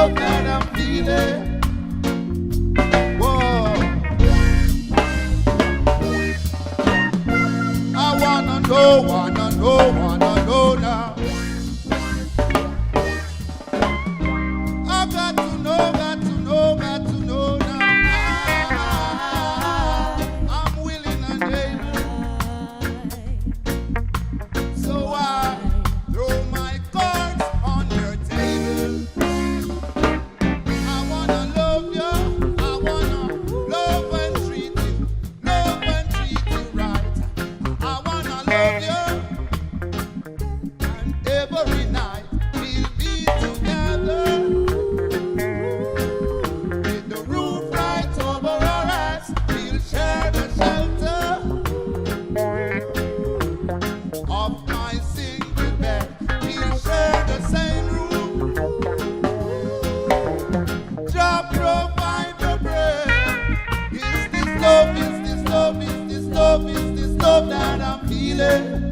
love that I'm feeling. Whoa. I wanna know now. I got to know now. I'm willing and able. So I throw my cards on your table. I wanna love you. I wanna love and treat you right. I wanna love you, and every night we'll be together. With the roof right over our heads, we'll share the shelter of my single bed. We'll share the same room. Jah provide the bread. Is this love that I'm feeling?